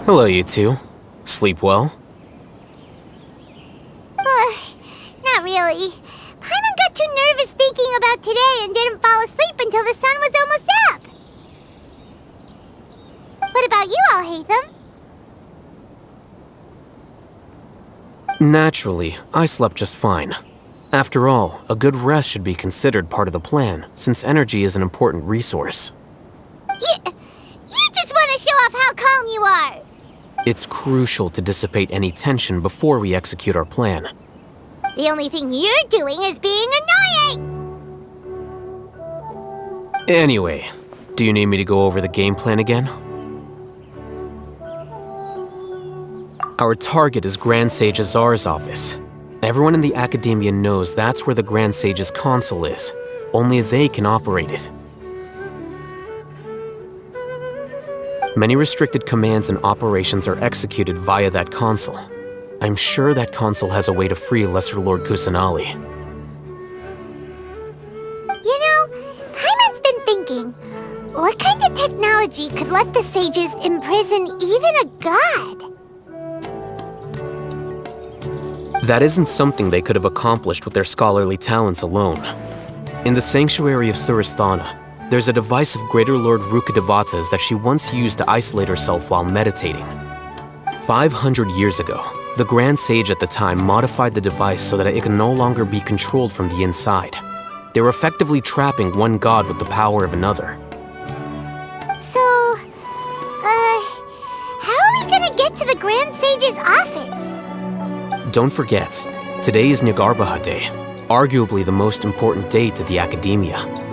Hello, you two. Sleep well? Not really. Paimon got too nervous thinking about today and didn't fall asleep until the sun was almost up. What about you all, Haytham? Naturally, I slept just fine. After all, a good rest should be considered part of the plan, since energy is an important resource. You just want to show off how calm you are! It's crucial to dissipate any tension before we execute our plan. The only thing you're doing is being annoying! Anyway, do you need me to go over the game plan again? Our target is Grand Sage Azar's office. Everyone in the Academia knows that's where the Grand Sage's console is. Only they can operate it. Many restricted commands and operations are executed via that console. I'm sure that console has a way to free Lesser Lord Kusanali. You know, Paimon's been thinking, what kind of technology could let the sages imprison even a god? That isn't something they could have accomplished with their scholarly talents alone. In the Sanctuary of Surasthana, there's a device of Greater Lord Rukkhadevata's that she once used to isolate herself while meditating. 500 years ago, the Grand Sage at the time modified the device so that it can no longer be controlled from the inside. They were effectively trapping one god with the power of another. So, how are we gonna get to the Grand Sage's office? Don't forget, today is Jnagarbha Day, arguably the most important day to the Academia.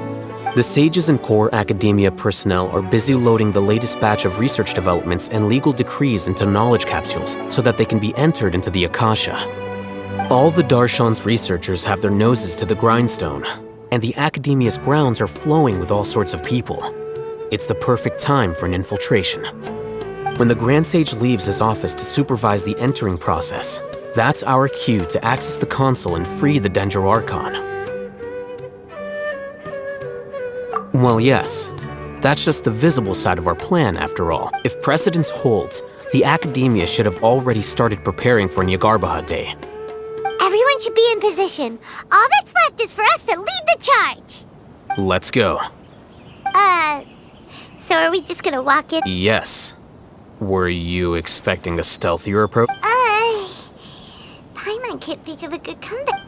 The sages and core Academia personnel are busy loading the latest batch of research developments and legal decrees into knowledge capsules so that they can be entered into the Akasha. All the Darshan's researchers have their noses to the grindstone, and the Academia's grounds are flowing with all sorts of people. It's the perfect time for an infiltration. When the Grand Sage leaves his office to supervise the entering process, that's our cue to access the console and free the Danger Archon. Well, yes, that's just the visible side of our plan, after all. If precedence holds, the Academia should have already started preparing for Jnagarbha Day. Everyone should be in position. All that's left is for us to lead the charge. Let's go. So are we just gonna walk in? Yes. Were you expecting a stealthier approach? Paimon can't think of a good comeback.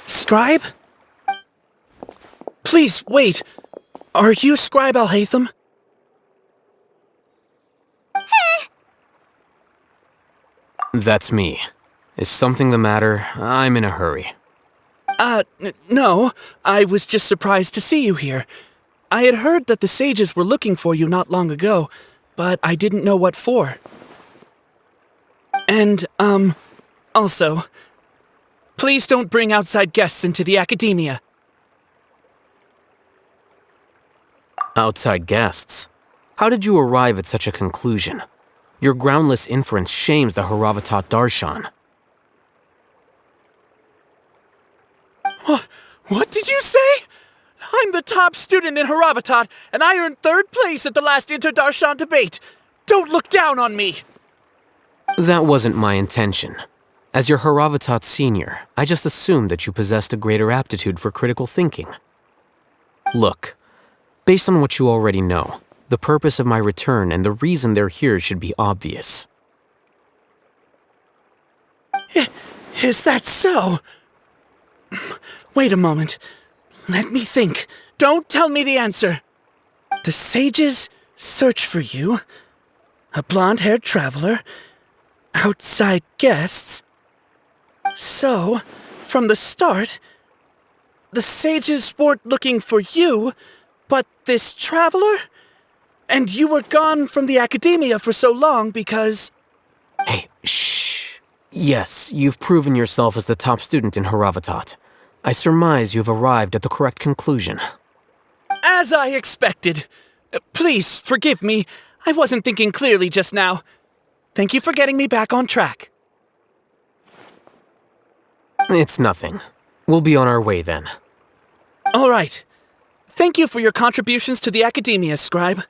Scribe? Please, wait. Are you Scribe Alhaitham? That's me. Is something the matter? I'm in a hurry. No. I was just surprised to see you here. I had heard that the sages were looking for you not long ago, but I didn't know what for. And, also, please don't bring outside guests into the Academia. Outside guests? How did you arrive at such a conclusion? Your groundless inference shames the Haravatat Darshan. What did you say? I'm the top student in Haravatat, and I earned 3rd place at the last Inter-Darshan debate. Don't look down on me! That wasn't my intention. As your Haravatat senior, I just assumed that you possessed a greater aptitude for critical thinking. Look, based on what you already know, the purpose of my return and the reason they're here should be obvious. Is that so? Wait a moment. Let me think. Don't tell me the answer. The sages search for you. A blonde-haired traveler. Outside guests. So, from the start, the sages weren't looking for you, but this traveler? And you were gone from the academia for so long because... Hey, shh. Yes, you've proven yourself as the top student in Haravatat. I surmise you've arrived at the correct conclusion. As I expected. Please, forgive me. I wasn't thinking clearly just now. Thank you for getting me back on track. It's nothing. We'll be on our way then. All right. Thank you for your contributions to the academia, Scribe.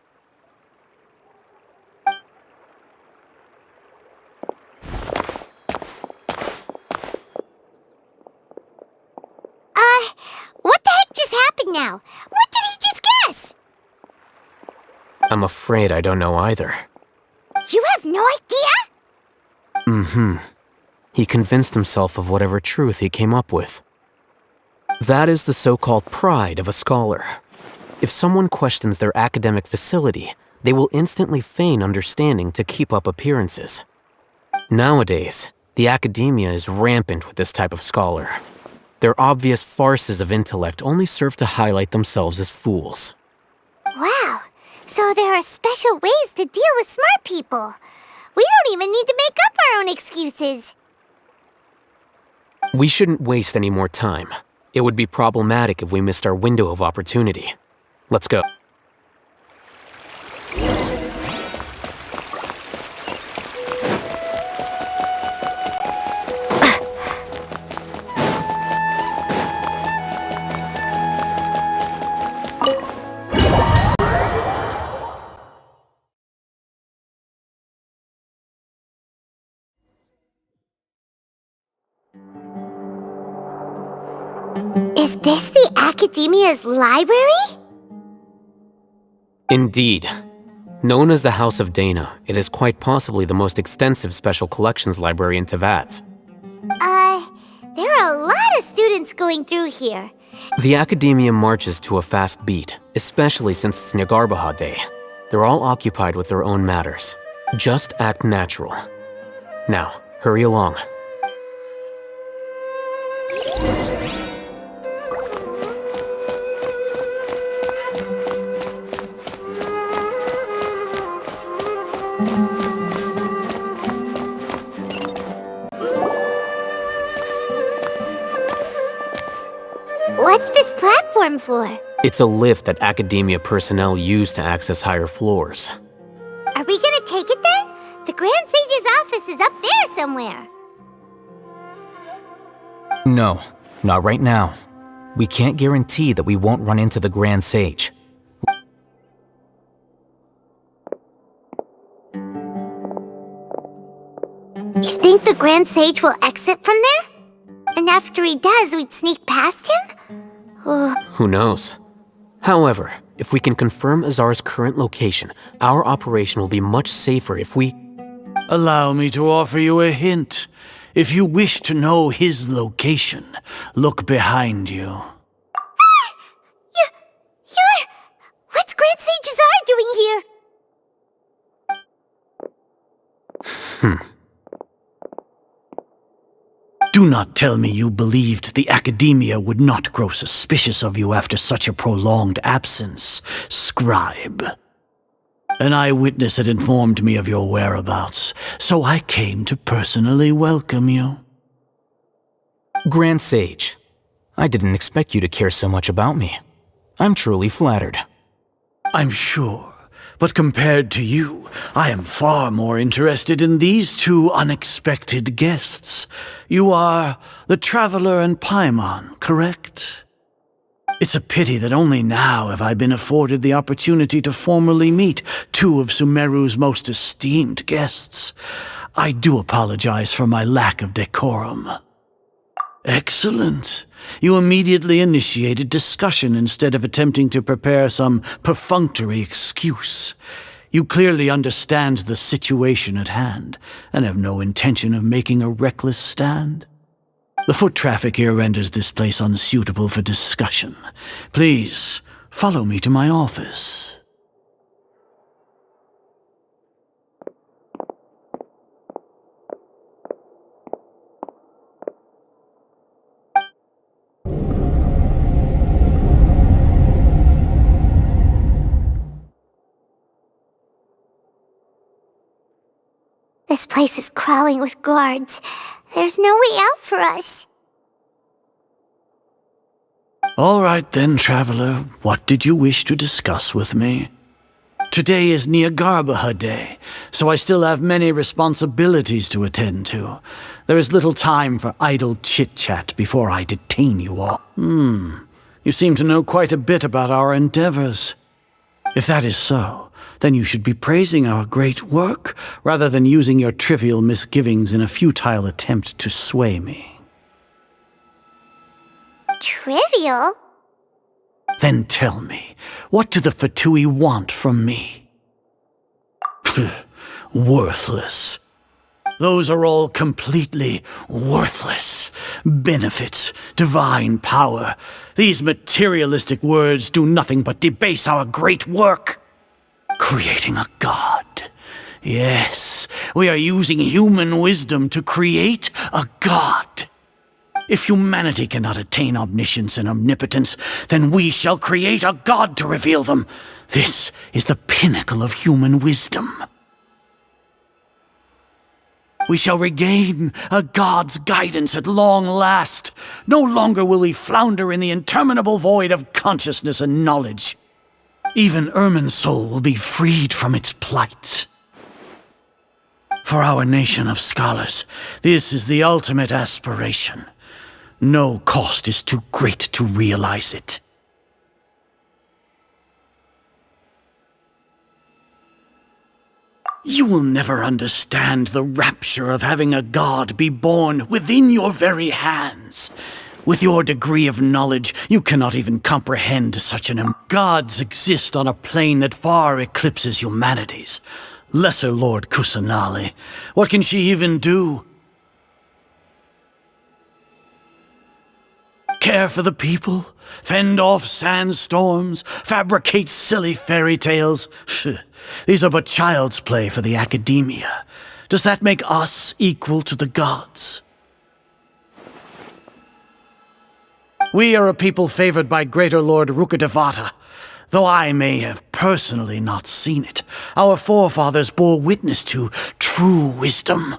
What the heck just happened now? What did he just guess? I'm afraid I don't know either. You have no idea? Mm-hmm. He convinced himself of whatever truth he came up with. That is the so-called pride of a scholar. If someone questions their academic facility, they will instantly feign understanding to keep up appearances. Nowadays, the academia is rampant with this type of scholar. Their obvious farces of intellect only serve to highlight themselves as fools. Wow, so there are special ways to deal with smart people. We don't even need to make up our own excuses. We shouldn't waste any more time. It would be problematic if we missed our window of opportunity. Let's go. Is this the Academia's library? Indeed. Known as the House of Dana, it is quite possibly the most extensive special collections library in Teyvat. There are a lot of students going through here. The Academia marches to a fast beat, especially since it's Jnagarbha Day. They're all occupied with their own matters. Just act natural. Now, hurry along. What's this platform for? It's a lift that Academia personnel use to access higher floors. Are we gonna take it then? The Grand Sage's office is up there somewhere. No, not right now. We can't guarantee that we won't run into the Grand Sage. You think the Grand Sage will exit from there? And after he does, we'd sneak past him? Who knows? However, if we can confirm Azar's current location, our operation will be much safer if we... Allow me to offer you a hint. If you wish to know his location, look behind you. You're... What's Grand Sage Azar doing here? Do not tell me you believed the Academia would not grow suspicious of you after such a prolonged absence, Scribe. An eyewitness had informed me of your whereabouts, so I came to personally welcome you. Grand Sage, I didn't expect you to care so much about me. I'm truly flattered. I'm sure, but compared to you, I am far more interested in these two unexpected guests. You are the Traveler and Paimon, correct? It's a pity that only now have I been afforded the opportunity to formally meet two of Sumeru's most esteemed guests. I do apologize for my lack of decorum. Excellent. You immediately initiated discussion instead of attempting to prepare some perfunctory excuse. You clearly understand the situation at hand, and have no intention of making a reckless stand. The foot traffic here renders this place unsuitable for discussion. Please, follow me to my office. place is crawling with guards. There's no way out for us. All right then, traveler. What did you wish to discuss with me? Today is Jnagarbha Day, so I still have many responsibilities to attend to. There is little time for idle chit-chat before I detain you all. You seem to know quite a bit about our endeavors. If that is so, then you should be praising our great work, rather than using your trivial misgivings in a futile attempt to sway me. Trivial? Then tell me, what do the Fatui want from me? Worthless. Those are all completely worthless. Benefits, divine power. These materialistic words do nothing but debase our great work. Creating a god. Yes, we are using human wisdom to create a god. If humanity cannot attain omniscience and omnipotence, then we shall create a god to reveal them. This is the pinnacle of human wisdom. We shall regain a god's guidance at long last. No longer will we flounder in the interminable void of consciousness and knowledge. Even Ermin's soul will be freed from its plight. For our nation of scholars, this is the ultimate aspiration. No cost is too great to realize it. You will never understand the rapture of having a god be born within your very hands. With your degree of knowledge, you cannot even comprehend such an... Gods exist on a plane that far eclipses humanity's. Lesser Lord Kusanali, what can she even do? Care for the people? Fend off sandstorms? Fabricate silly fairy tales? These are but child's play for the academia. Does that make us equal to the gods? We are a people favored by Greater Lord Rukadevata. Though I may have personally not seen it, our forefathers bore witness to true wisdom.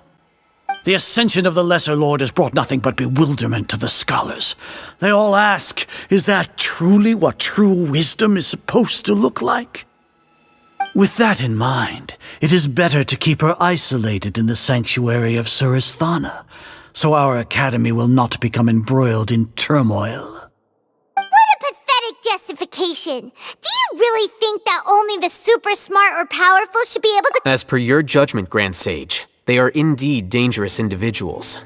The ascension of the Lesser Lord has brought nothing but bewilderment to the scholars. They all ask, is that truly what true wisdom is supposed to look like? With that in mind, it is better to keep her isolated in the sanctuary of Suristhana, so our academy will not become embroiled in turmoil. What a pathetic justification! Do you really think that only the super smart or powerful should be able to— As per your judgment, Grand Sage, they are indeed dangerous individuals.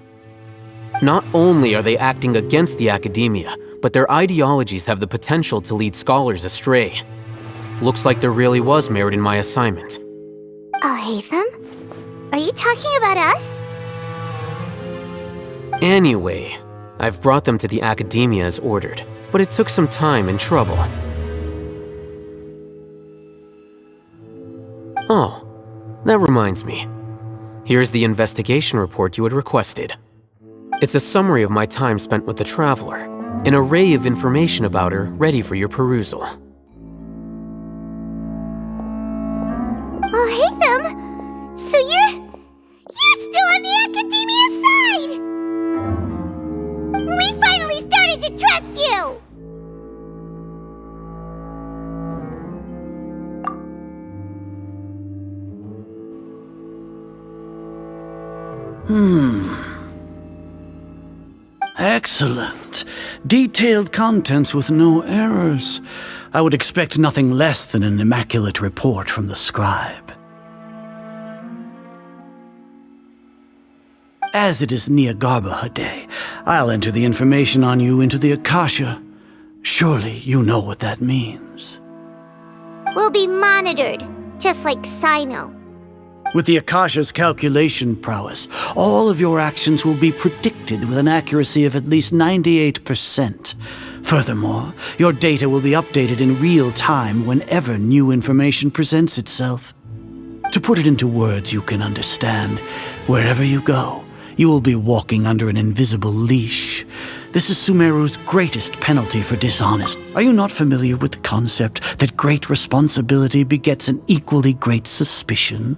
Not only are they acting against the academia, but their ideologies have the potential to lead scholars astray. Looks like there really was merit in my assignment. Oh, Hatham? Are you talking about us? Anyway, I've brought them to the academia as ordered, but it took some time and trouble. Oh, that reminds me. Here's the investigation report you had requested. It's a summary of my time spent with the Traveler, an array of information about her ready for your perusal. Oh, Hatham! So you're still on the academia side! We finally started to trust you! Excellent. Detailed contents with no errors. I would expect nothing less than an immaculate report from the scribe. As it is Jnagarbha Day, I'll enter the information on you into the Akasha. Surely you know what that means. We'll be monitored, just like Sino. With the Akasha's calculation prowess, all of your actions will be predicted with an accuracy of at least 98%. Furthermore, your data will be updated in real time whenever new information presents itself. To put it into words you can understand, wherever you go, you will be walking under an invisible leash. This is Sumeru's greatest penalty for dishonest. Are you not familiar with the concept that great responsibility begets an equally great suspicion?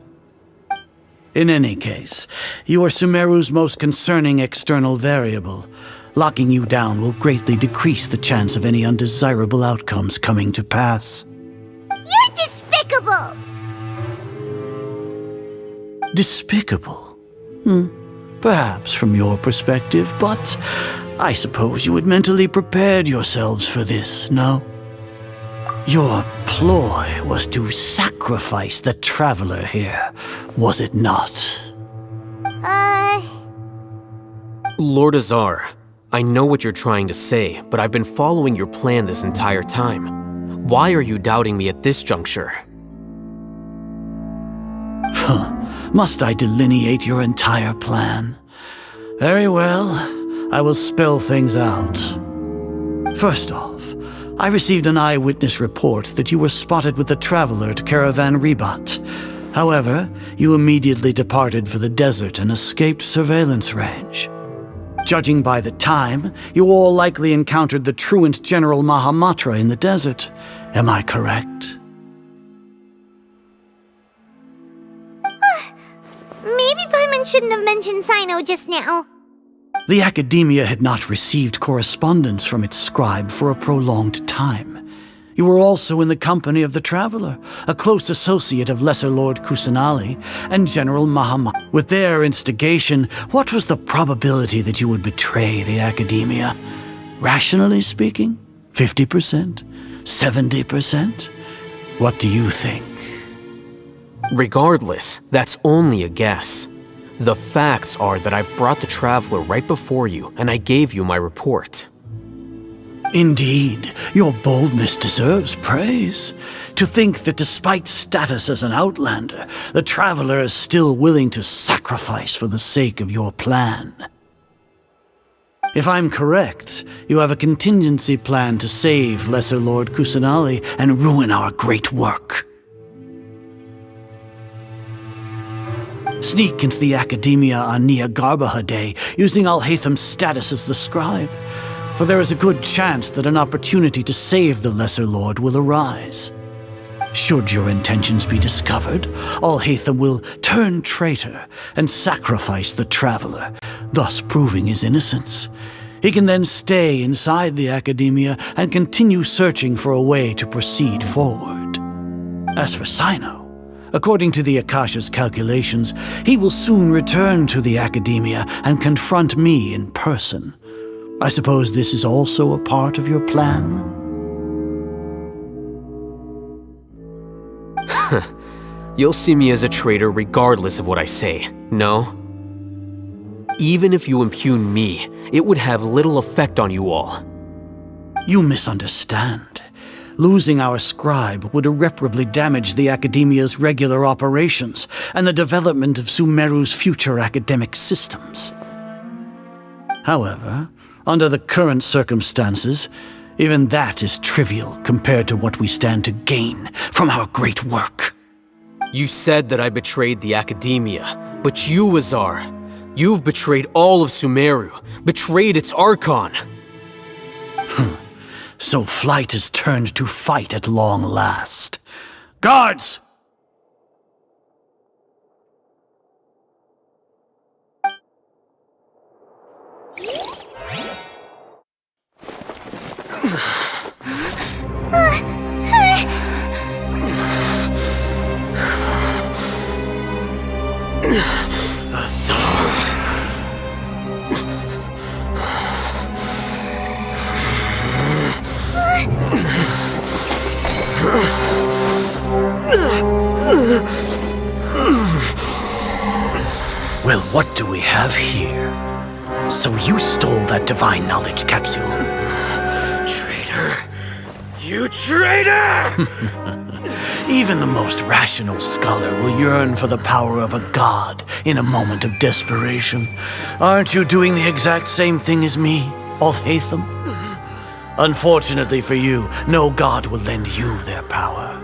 In any case, you are Sumeru's most concerning external variable. Locking you down will greatly decrease the chance of any undesirable outcomes coming to pass. You're despicable! Despicable? Perhaps from your perspective, but I suppose you had mentally prepared yourselves for this, no? Your ploy was to sacrifice the traveler here, was it not? Lord Azar, I know what you're trying to say, but I've been following your plan this entire time. Why are you doubting me at this juncture? Must I delineate your entire plan? Very well, I will spell things out. First off, I received an eyewitness report that you were spotted with the traveler at Caravan Ribat. However, you immediately departed for the desert and escaped surveillance range. Judging by the time, you all likely encountered the truant General Mahamatra in the desert. Am I correct? Maybe Paimon shouldn't have mentioned Sino just now. The Academia had not received correspondence from its scribe for a prolonged time. You were also in the company of the Traveler, a close associate of Lesser Lord Kusanali and General Mahamatra. With their instigation, what was the probability that you would betray the Academia? Rationally speaking, 50%? 70%? What do you think? Regardless, that's only a guess. The facts are that I've brought the Traveler right before you, and I gave you my report. Indeed, your boldness deserves praise. To think that despite status as an outlander, the Traveler is still willing to sacrifice for the sake of your plan. If I'm correct, you have a contingency plan to save Lesser Lord Kusanali and ruin our great work. Sneak into the Academia on Jnagarbha Day, using Alhaitham's status as the scribe, for there is a good chance that an opportunity to save the Lesser Lord will arise. Should your intentions be discovered, Alhaitham will turn traitor and sacrifice the Traveler, thus proving his innocence. He can then stay inside the Academia and continue searching for a way to proceed forward. As for Sino, according to the Akasha's calculations, he will soon return to the Academia and confront me in person. I suppose this is also a part of your plan? You'll see me as a traitor regardless of what I say, no? Even if you impugn me, it would have little effect on you all. You misunderstand. Losing our scribe would irreparably damage the Academia's regular operations and the development of Sumeru's future academic systems. However, under the current circumstances, even that is trivial compared to what we stand to gain from our great work. You said that I betrayed the Academia, but you, Azar, you've betrayed all of Sumeru, betrayed its Archon. So flight has turned to fight at long last. Guards! Well, what do we have here? So you stole that divine knowledge capsule? Traitor! You traitor! Even the most rational scholar will yearn for the power of a god in a moment of desperation. Aren't you doing the exact same thing as me, Alhaitham? Unfortunately for you, no god will lend you their power.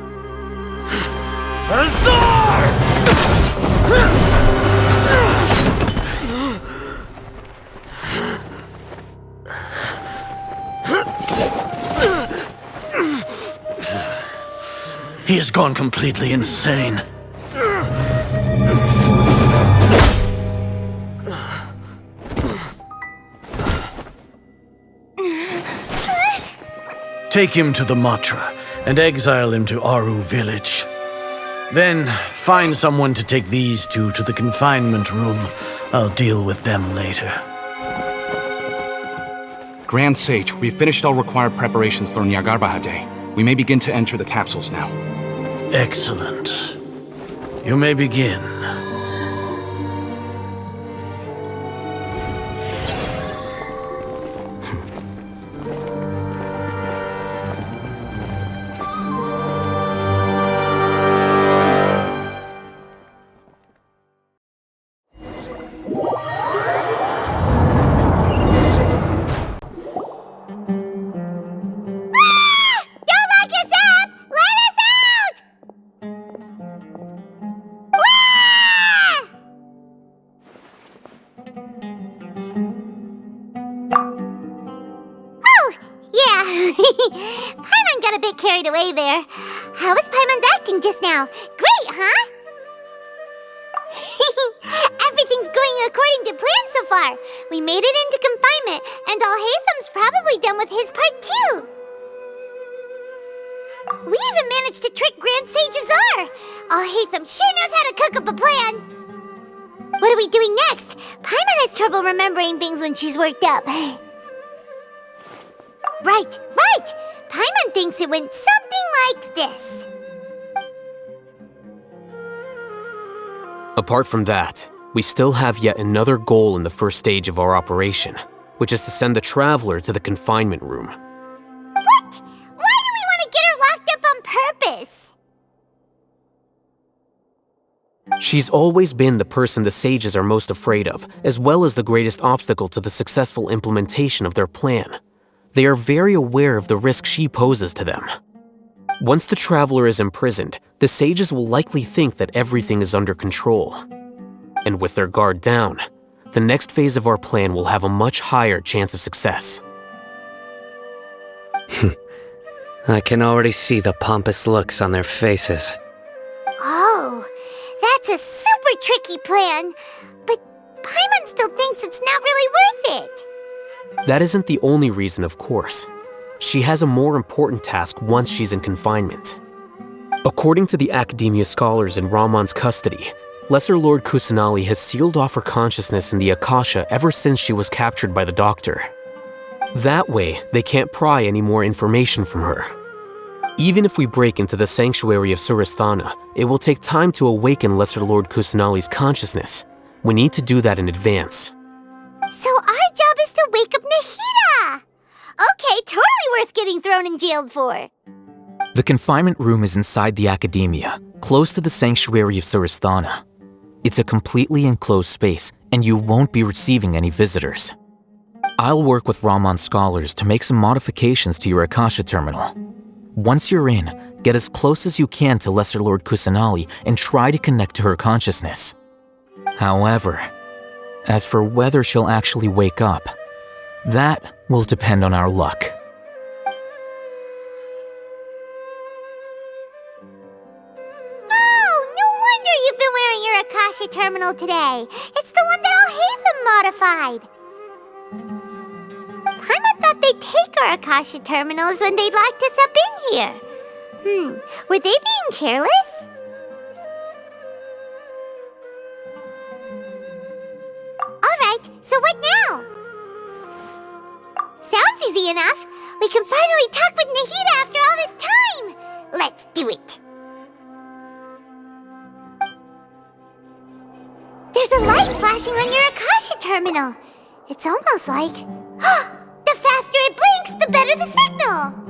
Azar! He has gone completely insane. Take him to the Matra and exile him to Aru village. Then find someone to take these two to the confinement room. I'll deal with them later. Grand Sage, we've finished all required preparations for Jnagarbha Day. We may begin to enter the capsules now. Excellent. You may begin. Don't lock us up! Let us out! Wah! Oh, yeah. Paimon got a bit carried away there. How was Paimon's acting just now? Great, huh? Everything's going according to plan so far. We made it into confinement, and Alhaitham's probably done with his part too. We even managed to trick Grand Sage Azar! Alhaitham sure knows how to cook up a plan! What are we doing next? Paimon has trouble remembering things when she's worked up. Right! Paimon thinks it went something like this. Apart from that, we still have yet another goal in the first stage of our operation, which is to send the Traveler to the confinement room. What? Why do we want to get her locked up on purpose? She's always been the person the sages are most afraid of, as well as the greatest obstacle to the successful implementation of their plan. They are very aware of the risk she poses to them. Once the Traveler is imprisoned, the sages will likely think that everything is under control. And with their guard down, the next phase of our plan will have a much higher chance of success. I can already see the pompous looks on their faces. Oh, that's a super tricky plan. But Paimon still thinks it's not really worth it. That isn't the only reason, of course. She has a more important task once she's in confinement. According to the Academia scholars in Ramon's custody, Lesser Lord Kusanali has sealed off her consciousness in the Akasha ever since she was captured by the Doctor. That way, they can't pry any more information from her. Even if we break into the sanctuary of Surasthana, it will take time to awaken Lesser Lord Kusanali's consciousness. We need to do that in advance. So our job is to wake up Nahida! Okay, totally worth getting thrown and jailed for. The confinement room is inside the Academia, close to the sanctuary of Surasthana. It's a completely enclosed space, and you won't be receiving any visitors. I'll work with Ramon's scholars to make some modifications to your Akasha terminal. Once you're in, get as close as you can to Lesser Lord Kusanali and try to connect to her consciousness. However, as for whether she'll actually wake up, that will depend on our luck. Oh, no wonder you've been wearing your Akasha terminal today. It's the one that Alhaitham modified. Paimon thought they'd take our Akasha terminals when they locked us up in here. Were they being careless? Alright, so what now? Sounds easy enough. We can finally talk with Nahida after all this time. Let's do it. There's a light flashing on your Akasha terminal. It's almost like... the faster it blinks, the better the signal.